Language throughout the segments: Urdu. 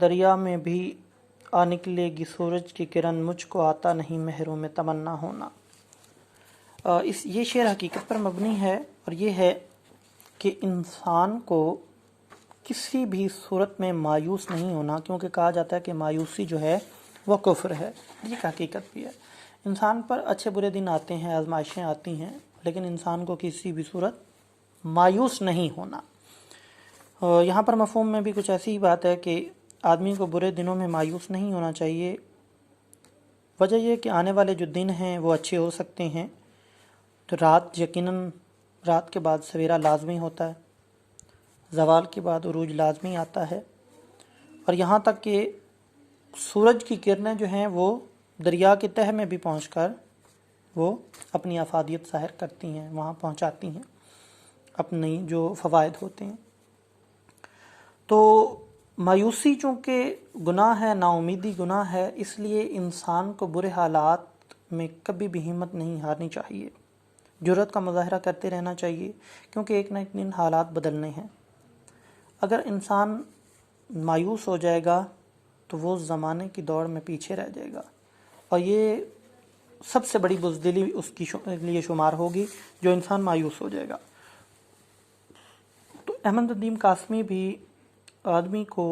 دریا میں بھی آ نکلے گی سورج کی کرن، مجھ کو آتا نہیں محروں میں تمنا ہونا۔ یہ شعر حقیقت پر مبنی ہے، اور یہ ہے کہ انسان کو کسی بھی صورت میں مایوس نہیں ہونا، کیونکہ کہا جاتا ہے کہ مایوسی جو ہے وہ کفر ہے۔ یہ حقیقت بھی ہے، انسان پر اچھے برے دن آتے ہیں، آزمائشیں آتی ہیں، لیکن انسان کو کسی بھی صورت مایوس نہیں ہونا۔ یہاں پر مفہوم میں بھی کچھ ایسی ہی بات ہے کہ آدمی کو برے دنوں میں مایوس نہیں ہونا چاہیے۔ وجہ یہ کہ آنے والے جو دن ہیں وہ اچھے ہو سکتے ہیں۔ تو یقیناً رات کے بعد سویرا لازمی ہوتا ہے، زوال کے بعد عروج لازمی آتا ہے، اور یہاں تک کہ سورج کی کرنیں جو ہیں وہ دریا کے تہہ میں بھی پہنچ کر وہ اپنی افادیت ظاہر کرتی ہیں، وہاں پہنچاتی ہیں اپنی جو فوائد ہوتے ہیں۔ تو مایوسی چونکہ گناہ ہے، نا امیدی گناہ ہے، اس لیے انسان کو برے حالات میں کبھی بھی ہمت نہیں ہارنی چاہیے، جرأت کا مظاہرہ کرتے رہنا چاہیے، کیونکہ ایک نہ ایک دن حالات بدلنے ہیں۔ اگر انسان مایوس ہو جائے گا تو وہ زمانے کی دوڑ میں پیچھے رہ جائے گا، اور یہ سب سے بڑی بزدلی اس کی لیے شمار ہوگی جو انسان مایوس ہو جائے گا۔ تو احمد ندیم قاسمی بھی آدمی کو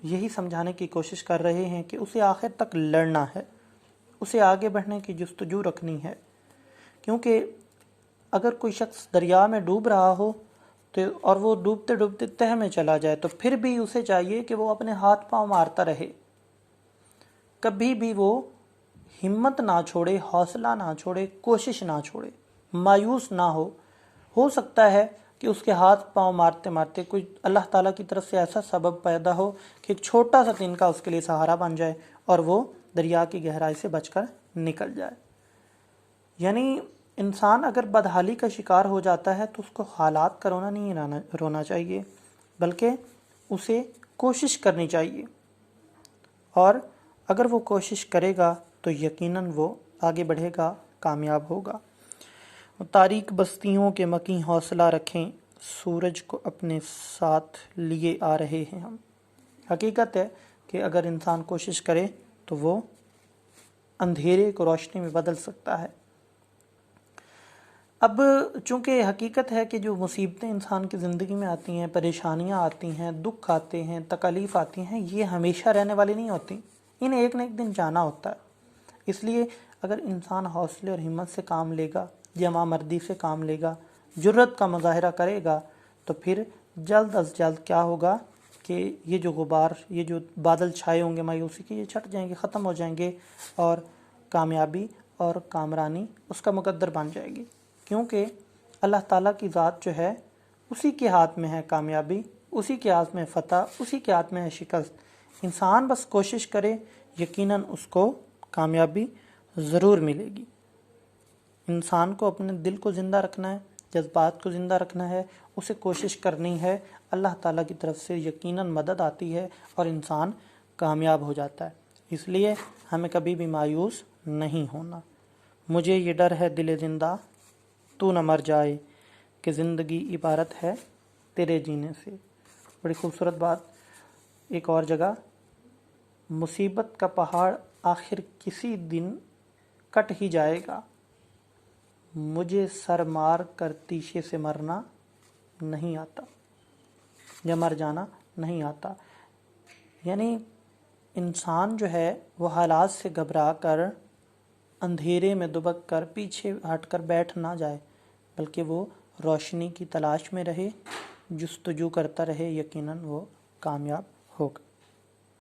یہی سمجھانے کی کوشش کر رہے ہیں کہ اسے آخر تک لڑنا ہے، اسے آگے بڑھنے کی جستجو رکھنی ہے، کیونکہ اگر کوئی شخص دریا میں ڈوب رہا ہو اور وہ ڈوبتے ڈوبتے تہہ میں چلا جائے تو پھر بھی اسے چاہیے کہ وہ اپنے ہاتھ پاؤں مارتا رہے، کبھی بھی وہ ہمت نہ چھوڑے، حوصلہ نہ چھوڑے، کوشش نہ چھوڑے، مایوس نہ ہو سکتا ہے کہ اس کے ہاتھ پاؤں مارتے مارتے کوئی اللہ تعالیٰ کی طرف سے ایسا سبب پیدا ہو کہ ایک چھوٹا سا تنکا اس کے لیے سہارا بن جائے اور وہ دریا کی گہرائی سے بچ کر نکل جائے۔ یعنی انسان اگر بدحالی کا شکار ہو جاتا ہے تو اس کو حالات کا رونا نہیں رونا چاہیے، بلکہ اسے کوشش کرنی چاہیے، اور اگر وہ کوشش کرے گا تو یقیناً وہ آگے بڑھے گا، کامیاب ہوگا۔ تاریک بستیوں کے مکیں حوصلہ رکھیں، سورج کو اپنے ساتھ لیے آ رہے ہیں ہم۔ حقیقت ہے کہ اگر انسان کوشش کرے تو وہ اندھیرے کو روشنی میں بدل سکتا ہے۔ اب چونکہ حقیقت ہے کہ جو مصیبتیں انسان کی زندگی میں آتی ہیں، پریشانیاں آتی ہیں، دکھ آتے ہیں، تکالیف آتی ہیں، یہ ہمیشہ رہنے والی نہیں ہوتی، انہیں ایک نہ ایک دن جانا ہوتا ہے۔ اس لیے اگر انسان حوصلے اور ہمت سے کام لے گا، جمع مردی سے کام لے گا، جرأت کا مظاہرہ کرے گا، تو پھر جلد از جلد کیا ہوگا کہ یہ جو غبار، یہ جو بادل چھائے ہوں گے مایوسی کے، یہ چھٹ جائیں گے، ختم ہو جائیں گے، اور کامیابی اور کامرانی اس کا مقدر بن جائے گی، کیونکہ اللہ تعالیٰ کی ذات جو ہے اسی کے ہاتھ میں ہے کامیابی، اسی کے ہاتھ میں فتح، اسی کے ہاتھ میں ہے شکست۔ انسان بس کوشش کرے، یقیناً اس کو کامیابی ضرور ملے گی۔ انسان کو اپنے دل کو زندہ رکھنا ہے، جذبات کو زندہ رکھنا ہے، اسے کوشش کرنی ہے، اللہ تعالیٰ کی طرف سے یقیناً مدد آتی ہے اور انسان کامیاب ہو جاتا ہے۔ اس لیے ہمیں کبھی بھی مایوس نہیں ہونا۔ مجھے یہ ڈر ہے دل زندہ، تو نہ مر جائے، کہ زندگی عبارت ہے تیرے جینے سے۔ بڑی خوبصورت بات۔ ایک اور جگہ، مصیبت کا پہاڑ آخر کسی دن کٹ ہی جائے گا، مجھے سر مار کر تیشے سے مرنا نہیں آتا، یا مر جانا نہیں آتا۔ یعنی انسان جو ہے وہ حالات سے گھبرا کر، اندھیرے میں دبک کر، پیچھے ہٹ کر بیٹھ نہ جائے، بلکہ وہ روشنی کی تلاش میں رہے، جستجو کرتا رہے، یقیناً وہ کامیاب ہوگا۔